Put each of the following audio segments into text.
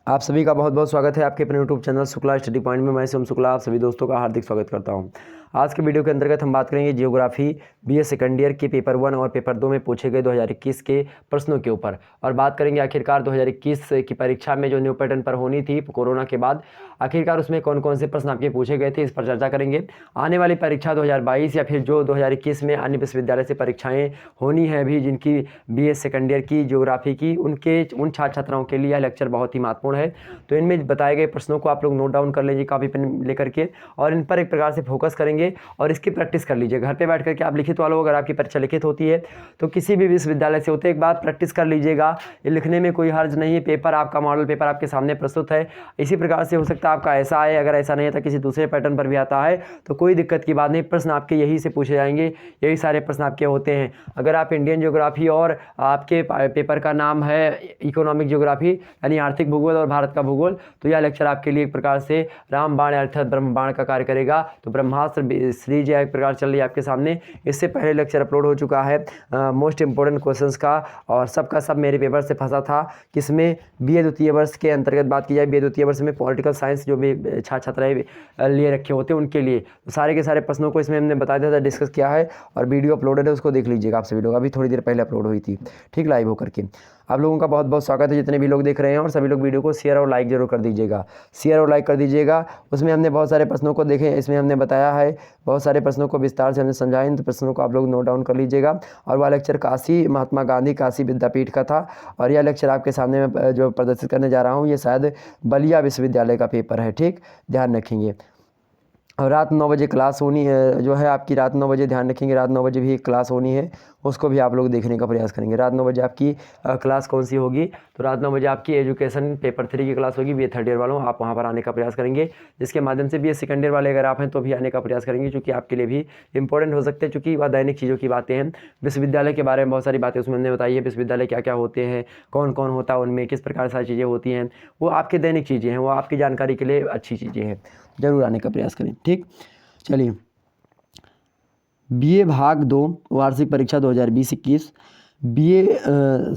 आप सभी का बहुत बहुत स्वागत है आपके अपने YouTube channel Shukla study point में। मैं सोम शुक्ला आप सभी दोस्तों का हार्दिक स्वागत करता हूं। आज के वीडियो के अंतर्गत हम बात करेंगे जियोग्राफी बीए सेकंड ईयर के पेपर 1 और पेपर 2 में पूछे गए 2021 के प्रश्नों के ऊपर, और बात करेंगे आखिरकार 2021 की परीक्षा में जो न्यू पैटर्न पर होनी थी कोरोना के बाद, आखिरकार उसमें कौन कौन से प्रश्न आपके पूछे गए थे, इस पर चर्चा करेंगे। आने वाली परीक्षा 2022 या फिर जो 2021 में अन्य विश्वविद्यालय से परीक्षाएँ होनी है अभी, जिनकी बीए सेकंड ईयर की जियोग्राफी की, उन छात्र छात्राओं के लिए यह लेक्चर बहुत ही महत्वपूर्ण है। तो इनमें बताए गए प्रश्नों को आप लोग नोट डाउन कर लीजिए कॉपी पेन लेकर के, और इन पर एक प्रकार से फोकस करेंगे और इसकी प्रैक्टिस कर लीजिए। घर पे बैठ करके आप लिखित वालों, अगर आपकी परीक्षा लिखित होती है तो किसी भी विश्वविद्यालय से होते एक बार प्रैक्टिस कर लीजिएगा। ये लिखने में कोई हर्ज नहीं है, पेपर आपका मॉडल पेपर आपके सामने प्रस्तुत है। इसी प्रकार से हो सकता है आपका ऐसा आए, अगर ऐसा नहीं आता किसी दूसरे पैटर्न पर भी आता है तो कोई दिक्कत की बात नहीं, प्रश्न आपके यही से पूछे जाएंगे, यही सारे प्रश्न आपके होते हैं। अगर आप इंडियन ज्योग्राफी और आपके पेपर का नाम है इकोनॉमिक ज्योग्राफी यानी आर्थिक भूगोल और भारत का भूगोल, तो यह लेक्चर आपके लिए एक प्रकार से रामबाण अर्थात ब्रह्मबाण का कार्य करेगा। तो ब्रह्मास्त्र सीरीज एक प्रकार चल रही है आपके सामने। इससे पहले लेक्चर अपलोड हो चुका है मोस्ट इंपोर्टेंट क्वेश्चंस का, और सबका सब मेरे पेपर से फंसा था, किसमें बीए द्वितीय वर्ष के अंतर्गत बात की जाए। बीए द्वितीय वर्ष में पॉलिटिकल साइंस जो भी छात्र छात्राएं लिए रखे होते हैं उनके लिए, तो सारे के सारे प्रश्नों को इसमें हमने बता दिया था, डिस्कस किया है, और वीडियो अपलोडेड है, उसको देख लीजिएगा आप सभी लोग। अभी थोड़ी देर पहले अपलोड हुई थी, ठीक, लाइव होकर के। आप लोगों का बहुत बहुत स्वागत है जितने भी लोग देख रहे हैं, और सभी लोग वीडियो को शेयर और लाइक जरूर कर दीजिएगा, शेयर और लाइक कर दीजिएगा। उसमें हमने बहुत सारे प्रश्नों को देखे, इसमें हमने बताया है बहुत सारे प्रश्नों को विस्तार से हमने समझाए, इन प्रश्नों को आप लोग नोट डाउन कर लीजिएगा। और वह लेक्चर काशी महात्मा गांधी काशी विद्यापीठ का था, और यह लेक्चर आपके सामने में जो प्रदर्शित करने जा रहा हूँ ये शायद बलिया विश्वविद्यालय का पेपर है, ठीक, ध्यान रखेंगे। और रात 9 बजे क्लास होनी है, जो है आपकी रात 9 बजे, ध्यान रखेंगे, रात 9 बजे भी एक क्लास होनी है, उसको भी आप लोग देखने का प्रयास करेंगे। रात 9 बजे आपकी क्लास कौन सी होगी, तो रात 9 बजे आपकी एजुकेशन पेपर 3 की क्लास होगी। बीए थर्ड ईयर वालों आप वहाँ पर आने का प्रयास करेंगे, जिसके माध्यम से बीए सेकंड ईयर वाले अगर आप हैं तो भी आने का प्रयास करेंगे, क्योंकि आपके लिए भी इंपॉर्टेंट हो सकते हैं, क्योंकि वह दैनिक चीज़ों की बातें हैं। विश्वविद्यालय के बारे में बहुत सारी बातें उसमें हमने बताई है, विश्वविद्यालय क्या क्या होते हैं, कौन कौन होता है उनमें, किस प्रकार सारी चीज़ें होती हैं, वो आपकी दैनिक चीज़ें हैं, वो आपकी जानकारी के लिए अच्छी चीज़ें हैं, जरूर आने का प्रयास करें, ठीक। चलिए, बीए भाग 2 वार्षिक परीक्षा 2020-21, बीए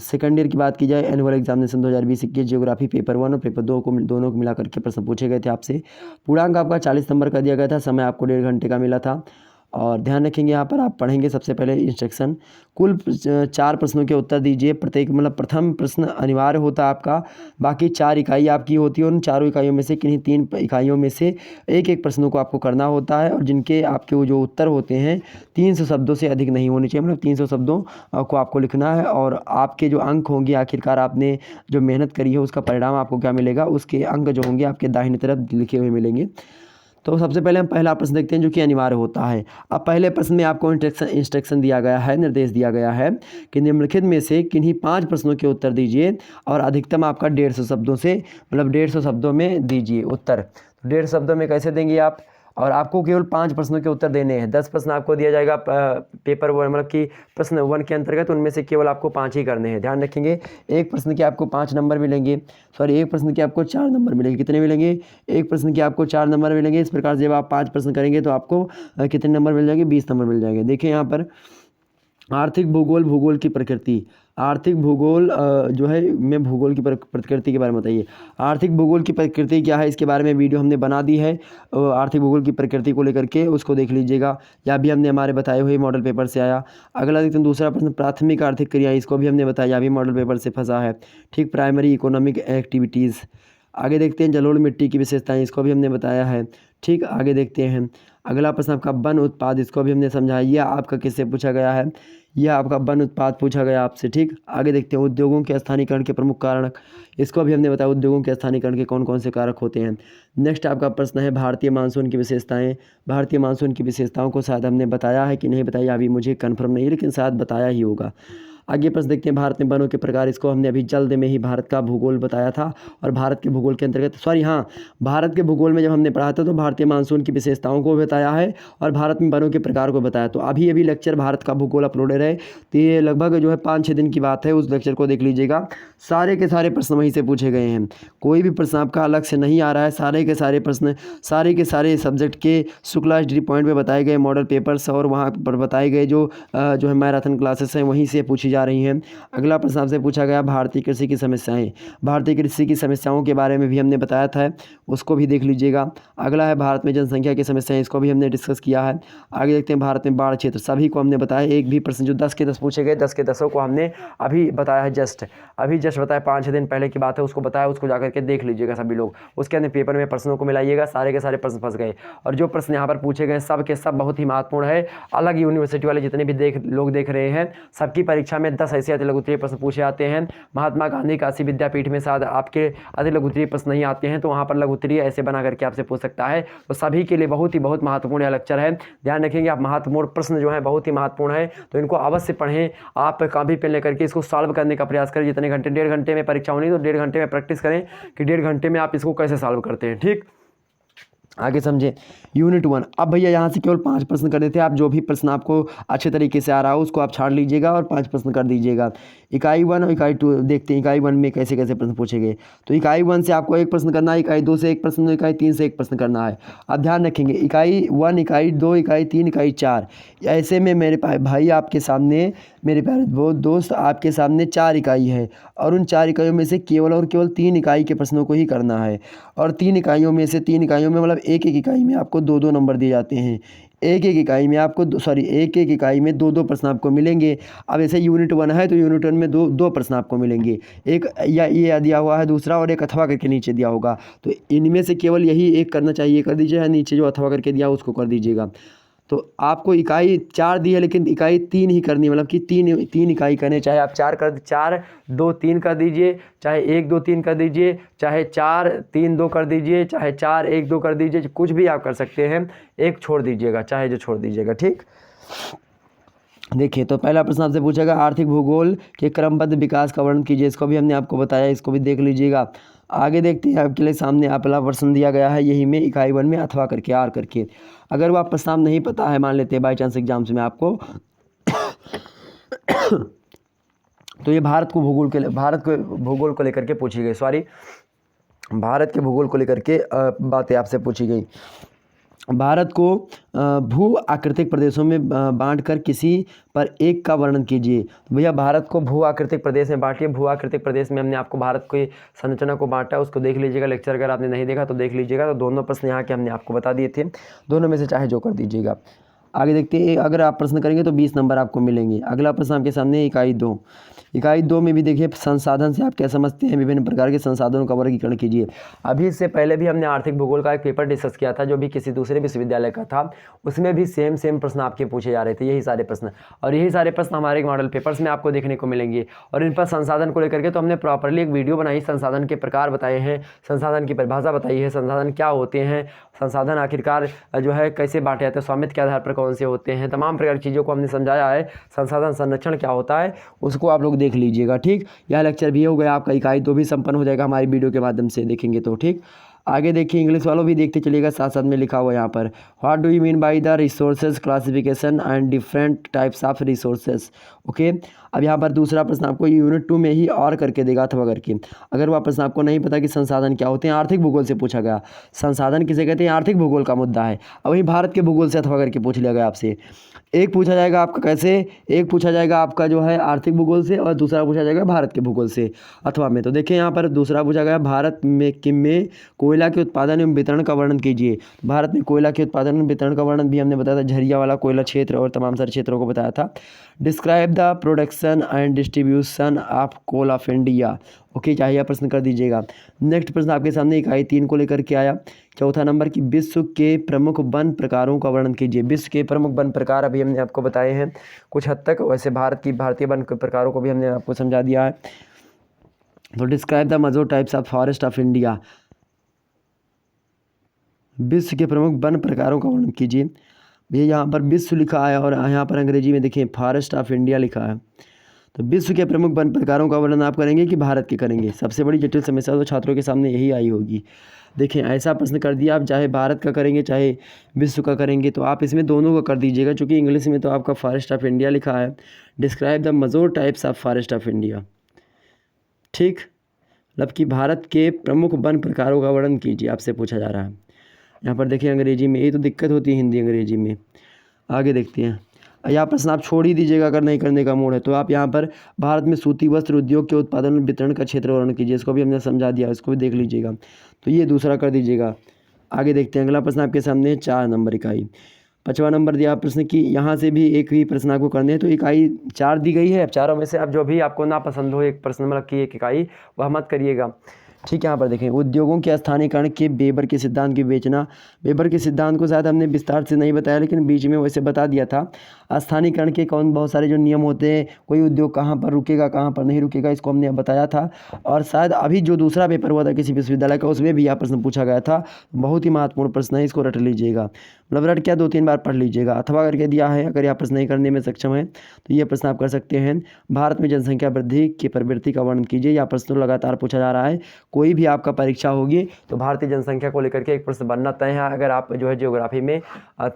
सेकंड ईयर की बात की जाए, एनुअल एग्जामिनेशन 2020-21 जियोग्राफी पेपर 1 और पेपर 2 को दोनों को मिला करके प्रश्न पूछे गए थे आपसे। पूर्णांक आपका 40 नंबर का दिया गया था, समय आपको 1.5 घंटे का मिला था। और ध्यान रखेंगे यहाँ पर आप पढ़ेंगे सबसे पहले इंस्ट्रक्शन, कुल 4 प्रश्नों के उत्तर दीजिए। प्रत्येक मतलब प्रथम प्रश्न अनिवार्य होता है आपका, बाकी 4 इकाई आपकी होती है, उन चारों इकाइयों में से किन्हीं 3 इकाइयों में से एक एक प्रश्नों को आपको करना होता है, और जिनके आपके वो जो उत्तर होते हैं 300 शब्दों से अधिक नहीं होने चाहिए, मतलब 300 शब्दों को आपको लिखना है। और आपके जो अंक होंगे, आखिरकार आपने जो मेहनत करी है उसका परिणाम आपको क्या मिलेगा, उसके अंक जो होंगे आपके दाहिनी तरफ लिखे हुए मिलेंगे। तो सबसे पहले हम पहला प्रश्न देखते हैं जो कि अनिवार्य होता है। अब पहले प्रश्न में आपको इंस्ट्रक्शन दिया गया है, निर्देश दिया गया है कि निम्नलिखित में से किन्हीं 5 प्रश्नों के उत्तर दीजिए, और अधिकतम आपका 150 शब्दों से, मतलब 150 शब्दों में दीजिए उत्तर। तो 150 शब्दों में कैसे देंगे आप, और आपको केवल 5 प्रश्नों के उत्तर देने हैं। 10 प्रश्न आपको दिया जाएगा पेपर 1 मतलब कि प्रश्न 1 के अंतर्गत, उनमें से केवल आपको 5 ही करने हैं, ध्यान रखेंगे। एक प्रश्न के आपको 5 नंबर मिलेंगे, एक प्रश्न के आपको 4 नंबर मिलेंगे। कितने मिलेंगे, एक प्रश्न के आपको 4 नंबर मिलेंगे। इस प्रकार से जब आप 5 प्रश्न करेंगे तो आपको कितने नंबर मिल जाएंगे, 20 नंबर मिल जाएंगे। देखिए यहाँ पर आर्थिक भूगोल, भूगोल की प्रकृति, आर्थिक भूगोल जो है में भूगोल की प्रकृति के बारे में बताइए। आर्थिक भूगोल की प्रकृति क्या है, इसके बारे में वीडियो हमने बना दी है, आर्थिक भूगोल की प्रकृति को लेकर के, उसको देख लीजिएगा। या भी हमने हमारे बताए हुए मॉडल पेपर से आया। अगला देखते हैं दूसरा प्रश्न, प्राथमिक आर्थिक क्रिया, इसको भी हमने बताया, या भी मॉडल पेपर से फंसा है, ठीक। Primary economic activities. आगे देखते हैं जलोढ़ मिट्टी की विशेषताएँ, इसको भी हमने बताया है, ठीक। आगे देखते हैं अगला प्रश्न आपका वन उत्पाद, इसको भी हमने समझाया। यह आपका किससे पूछा गया है, यह आपका वन उत्पाद पूछा गया आपसे, ठीक। आगे देखते हैं उद्योगों के स्थानीयकरण के प्रमुख कारक, इसको भी हमने बताया उद्योगों के स्थानीयकरण के कौन कौन से कारक होते हैं। नेक्स्ट आपका प्रश्न है भारतीय मानसून की विशेषताएं। भारतीय मानसून की विशेषताओं को शायद हमने बताया है कि नहीं बताया, अभी मुझे कन्फर्म नहीं है, लेकिन शायद बताया ही होगा। आगे प्रश्न देखते हैं भारत में वनों के प्रकार, इसको हमने अभी जल्द में ही भारत का भूगोल बताया था, और भारत के भूगोल के अंतर्गत भारत के भूगोल में जब हमने पढ़ा था तो भारतीय मानसून की विशेषताओं को बताया है, और भारत में वनों के प्रकार को बताया। तो अभी लेक्चर भारत का भूगोल अपलोडेड है, तो ये लगभग जो है 5-6 दिन की बात है, उस लेक्चर को देख लीजिएगा। सारे के सारे प्रश्न वहीं से पूछे गए हैं, कोई भी प्रश्न आपका अलग से नहीं आ रहा है। सारे के सारे प्रश्न सारे के सारे सब्जेक्ट के शुक्ला स्टडी पॉइंट पे बताए गए मॉडल पेपर्स और वहाँ पर बताए गए जो है मैराथन क्लासेस हैं, वहीं से पूछी जा रही हैं। अगला प्रश्न आपसे पूछा गया भारतीय कृषि की समस्याएं। भारतीय कृषि की समस्याओं के बारे में भी हमने बताया था, उसको भी देख लीजिएगा। अगला है भारत में जनसंख्या की समस्याएं, इसको भी हमने डिस्कस किया है। आगे देखते हैं भारत में बाढ़ क्षेत्र, सभी को हमने बताया। एक भी प्रश्न जो 10 के 10 पूछे गए, 10 के 10 को हमने अभी बताया है, जस्ट बताया, 5-6 दिन पहले की बात है, उसको बताया, उसको जाकर के देख लीजिएगा सभी लोग। उसके अंदर पेपर में प्रश्नों को मिलाइएगा, सारे के सारे प्रश्न फंस गए। और जो प्रश्न यहाँ पर पूछे गए सब के सब बहुत ही महत्वपूर्ण है। अलग यूनिवर्सिटी वाले जितने भी लोग देख रहे हैं, सबकी परीक्षा में 10 ऐसे अति लघु उत्तरीय प्रश्न पूछे जाते हैं। महात्मा गांधी काशी विद्यापीठ में शायद आपके अति लघु उत्तरीय प्रश्न नहीं आते हैं, तो वहाँ पर लघु उत्तरीय ऐसे बना करके आपसे पूछ सकता है। तो सभी के लिए बहुत महत्वपूर्ण यह लेक्चर है। ध्यान रखेंगे आप, महत्वपूर्ण प्रश्न जो है बहुत ही महत्वपूर्ण है, तो इनको अवश्य पढ़ें। आप कॉपी पेन लेकर के इसको सॉल्व करने का प्रयास करें। जितने घंटे, 1.5 घंटे में परीक्षा होनी, तो 1.5 घंटे में प्रैक्टिस करें कि 1.5 घंटे में आप इसको कैसे सॉल्व करते हैं। ठीक, आगे समझे। यूनिट 1, अब भैया यहाँ से केवल 5 प्रश्न करने थे। आप जो भी प्रश्न आपको अच्छे तरीके से आ रहा हो उसको आप छाड़ लीजिएगा और 5 प्रश्न कर दीजिएगा। इकाई 1 और इकाई 2 देखते हैं, इकाई 1 में कैसे कैसे प्रश्न पूछे गए। तो इकाई 1 से आपको 1 प्रश्न करना है, इकाई 2 से 1 प्रश्न, इकाई 3 से 1 प्रश्न करना है। आप ध्यान रखेंगे, इकाई 1, इकाई 2, इकाई 3, इकाई 4, ऐसे में मेरे भाई आपके सामने, मेरे प्यारे दोस्त आपके सामने 4 इकाई है, और उन 4 इकाइयों में से केवल और केवल 3 इकाई के प्रश्नों को ही करना है। और 3 इकाइयों में से 3 इकाइयों में मतलब एक इकाई में आपको 2 नंबर दिए जाते हैं। एक इकाई में आपको एक इकाई में 2 प्रश्न आपको मिलेंगे। अब ऐसे यूनिट 1 है तो यूनिट 1 में 2 प्रश्न आपको मिलेंगे, एक या ये दिया हुआ है दूसरा, और एक अथवा करके नीचे दिया होगा। तो इनमें से केवल यही एक करना चाहिए, कर दीजिए, नीचे जो अथवा करके दिया उसको कर दीजिएगा। तो आपको इकाई 4 दी है, लेकिन इकाई 3 ही करनी है, मतलब कि 3 इकाई करने, चाहे आप 4 2 3 कर दीजिए, चाहे 1 2 3 कर दीजिए, चाहे 4 3 2 कर दीजिए, चाहे 4 1 2 कर दीजिए, कुछ भी आप कर सकते हैं। एक छोड़ दीजिएगा, चाहे जो छोड़ दीजिएगा। ठीक, देखिए, तो पहला प्रश्न आपसे पूछेगा आर्थिक भूगोल के क्रमबद्ध विकास का वर्णन कीजिए। इसको भी हमने आपको बताया, इसको भी देख लीजिएगा। आगे देखते हैं, आपके लिए सामने पहला प्रश्न दिया गया है, यही में इकाई 1 में अथवा करके, आर करके। अगर वो आप प्रश्न नहीं पता है, मान लेते हैं बाई चांस एग्जाम्स में आपको तो ये भारत के भूगोल को लेकर के पूछी गई, भारत के भूगोल को लेकर के बातें आपसे पूछी गई। भारत को भू आकृतिक प्रदेशों में बांटकर किसी पर एक का वर्णन कीजिए। तो भैया भारत को भू आकृतिक प्रदेश में बांटिए। भू आकृतिक प्रदेश में हमने आपको भारत की संरचना को बांटा है, उसको देख लीजिएगा। लेक्चर अगर आपने नहीं देखा तो देख लीजिएगा। तो दोनों प्रश्न यहाँ के हमने आपको बता दिए थे, दोनों में से चाहे जो कर दीजिएगा। आगे देखते हैं, अगर आप प्रश्न करेंगे तो 20 नंबर आपको मिलेंगे। अगला प्रश्न आपके सामने इकाई 2। इकाई 2 में भी देखिए, संसाधन से आप क्या समझते हैं, विभिन्न प्रकार के संसाधनों का वर्गीकरण कीजिए। अभी इससे पहले भी हमने आर्थिक भूगोल का एक पेपर डिस्कस किया था, जो भी किसी दूसरे विश्वविद्यालय का था। उसमें भी सेम प्रश्न आपके पूछे जा रहे थे, यही सारे प्रश्न, और यही सारे प्रश्न हमारे मॉडल पेपर्स में आपको देखने को मिलेंगे। और इन पर संसाधन को लेकर के तो हमने प्रॉपरली एक वीडियो बनाई, संसाधन के प्रकार बताए हैं, संसाधन की परिभाषा बताई है, संसाधन क्या होते हैं, संसाधन आखिरकार जो है कैसे बांटे जाते हैं, स्वामित्व के आधार पर कौन से होते हैं, तमाम प्रकार की चीज़ों को हमने समझाया है। संसाधन संरक्षण क्या होता है उसको आप लोग देख लीजिएगा। ठीक, यह लेक्चर भी हो गया आपका, इकाई 2 भी संपन्न हो जाएगा हमारी वीडियो के माध्यम से देखेंगे तो। ठीक, आगे देखिए, इंग्लिश वालों भी देखते चलिएगा, साथ साथ में लिखा हुआ यहाँ पर, what do you mean by the resources classification and different types of resources. Okay, अब यहाँ पर दूसरा प्रश्न आपको यूनिट 2 में ही और करके देगा, अथवा करके। अगर वह प्रश्न आपको नहीं पता कि संसाधन क्या होते हैं, आर्थिक भूगोल से पूछा गया, संसाधन किसे कहते हैं, आर्थिक भूगोल का मुद्दा है। अब वहीं भारत के भूगोल से अथवा करके पूछ लिया गया आपसे। एक पूछा जाएगा आपका कैसे, एक पूछा जाएगा आपका जो है आर्थिक भूगोल से, और दूसरा पूछा जाएगा भारत के भूगोल से अथवा में। तो देखिए यहाँ पर दूसरा पूछा गया, भारत में कोयला के उत्पादन एवं वितरण का वर्णन कीजिए। भारत में कोयला के उत्पादन एवं वितरण का वर्णन भी हमने बताया था, झरिया वाला कोयला क्षेत्र और तमाम सारे क्षेत्रों को बताया था। Describe the production and distribution of coal of India. Okay, चाहे यह प्रश्न कर दीजिएगा। नेक्स्ट प्रश्न आपके सामने इकाई 3 को लेकर के आया, चौथा नंबर की विश्व के प्रमुख वन प्रकारों का वर्णन कीजिए। विश्व के प्रमुख वन प्रकार अभी हमने आपको बताए हैं कुछ हद तक, वैसे भारतीय वन प्रकारों को भी हमने आपको समझा दिया है। तो describe the major types of forest of India. विश्व के प्रमुख वन प्रकारों का वर्णन कीजिए। ये यहाँ पर विश्व लिखा है और यहाँ पर अंग्रेजी में देखिए फॉरेस्ट ऑफ इंडिया लिखा है। तो विश्व के प्रमुख वन प्रकारों का वर्णन आप करेंगे कि भारत के करेंगे। सबसे बड़ी जटिल समस्या तो छात्रों के सामने यही आई होगी। देखिए ऐसा प्रश्न कर दिया, आप चाहे भारत का करेंगे चाहे विश्व का करेंगे, तो आप इसमें दोनों का कर दीजिएगा, क्योंकि इंग्लिश में तो आपका फॉरेस्ट ऑफ इंडिया लिखा है। Describe the major types of forest of India. ठीक, मतलब कि भारत के प्रमुख वन प्रकारों का वर्णन कीजिए, आपसे पूछा जा रहा है। यहाँ पर देखिए अंग्रेजी में, ये तो दिक्कत होती है हिंदी अंग्रेजी में। आगे देखते हैं, यह प्रश्न आप छोड़ ही दीजिएगा अगर नहीं करने का मूड है तो। आप यहाँ पर भारत में सूती वस्त्र उद्योग के उत्पादन और वितरण का क्षेत्र वर्णन कीजिए, इसको भी हमने समझा दिया, इसको भी देख लीजिएगा। तो ये दूसरा कर दीजिएगा। आगे देखते हैं, अगला प्रश्न आपके सामने 4 नंबर इकाई। 5वां नंबर दिया प्रश्न कि यहाँ से भी एक ही प्रश्न आपको करने हैं, तो इकाई 4 दी गई है। चारों में से आप जो भी आपको ना पसंद हो एक प्रश्न मतलब की एक इकाई, वह मत करिएगा। ठीक है, यहाँ पर देखें, उद्योगों के स्थानीयकरण के वेबर के सिद्धांत की विवेचना। वेबर के सिद्धांत को शायद हमने विस्तार से नहीं बताया, लेकिन बीच में वैसे बता दिया था। स्थानीयकरण के बहुत सारे जो नियम होते हैं, कोई उद्योग कहाँ पर रुकेगा कहाँ पर नहीं रुकेगा, इसको हमने बताया था। और शायद अभी जो दूसरा पेपर हुआ था किसी विश्वविद्यालय का, उसमें भी यह प्रश्न पूछा गया था। बहुत ही महत्वपूर्ण प्रश्न है, इसको रट लीजिएगा, मतलब रट क्या 2-3 बार पढ़ लीजिएगा। अथवा करके दिया है, अगर यह प्रश्न नहीं करने में सक्षम है तो ये प्रश्न आप कर सकते हैं। भारत में जनसंख्या वृद्धि की प्रवृत्ति का वर्णन कीजिए। यह प्रश्न लगातार पूछा जा रहा है, कोई भी आपका परीक्षा होगी तो भारतीय जनसंख्या को लेकर के एक प्रश्न बनना तय है। अगर आप जो है ज्योग्राफी में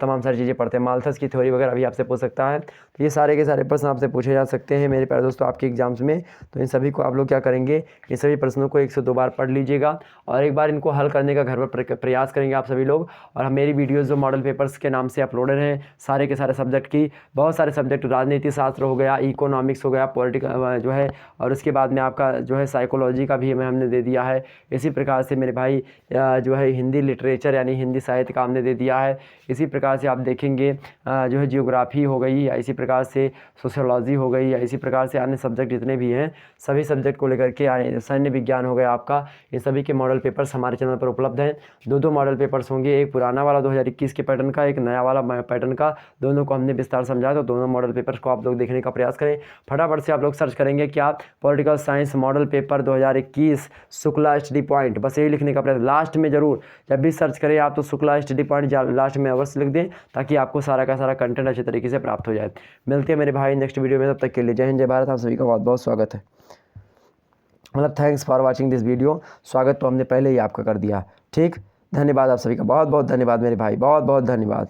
तमाम सारी चीज़ें पढ़ते हैं, माल्थस की थ्योरी वगैरह भी आपसे पूछ सकता है। तो ये सारे के सारे प्रश्न आपसे पूछे जा सकते हैं मेरे प्यारे दोस्तों आपके एग्जाम्स में। तो इन सभी को आप लोग क्या करेंगे, इन सभी प्रश्नों को 1 से 2 बार पढ़ लीजिएगा और एक बार इनको हल करने का घर पर प्रयास करेंगे आप सभी लोग। और मेरी वीडियोज़ जो मॉडल पेपर्स के नाम से अपलोडेड हैं, सारे के सारे सब्जेक्ट की, बहुत सारे सब्जेक्ट, राजनीति शास्त्र हो गया, इकोनॉमिक्स हो गया, पॉलिटिकल जो है, और उसके बाद में आपका जो है साइकोलॉजी का भी हमने दे दिया है। इसी प्रकार से मेरे भाई जो है हिंदी लिटरेचर यानी हिंदी साहित्य का हमने दे दिया है। इसी प्रकार से आप देखेंगे जो है जियोग्राफी हो गई, या इसी प्रकार से सोशियोलॉजी हो गई, या इसी प्रकार से अन्य सब्जेक्ट जितने भी हैं सभी सब्जेक्ट को लेकर के, सैन्य विज्ञान हो गया आपका, इन सभी के मॉडल पेपर्स हमारे चैनल पर उपलब्ध हैं। 2 मॉडल पेपर्स होंगे, एक पुराना वाला 2021 के पैटर्न का, एक नया वाला पैटर्न का, दोनों को हमने विस्तार समझाया। तो दोनों मॉडल पेपर्स को आप लोग देखने का प्रयास करें। फटाफट से आप लोग सर्च करेंगे क्या, political science model paper 2021 Shukla study point, बस यही लिखने का प्रयास। लास्ट में जरूर जब भी सर्च करें आप तो शुक्ला स्टडी पॉइंट लास्ट में अवश्य लिख दें, ताकि आपको सारा का सारा कंटेंट अच्छे तरीके से प्राप्त हो जाए। मिलते हैं मेरे भाई नेक्स्ट वीडियो में, तब तक के लिए जय हिंद जय भारत। आप सभी का बहुत बहुत स्वागत है, मतलब thanks for watching this video. स्वागत तो हमने पहले ही आपका कर दिया, ठीक। धन्यवाद आप सभी का, बहुत बहुत धन्यवाद मेरे भाई, बहुत बहुत धन्यवाद।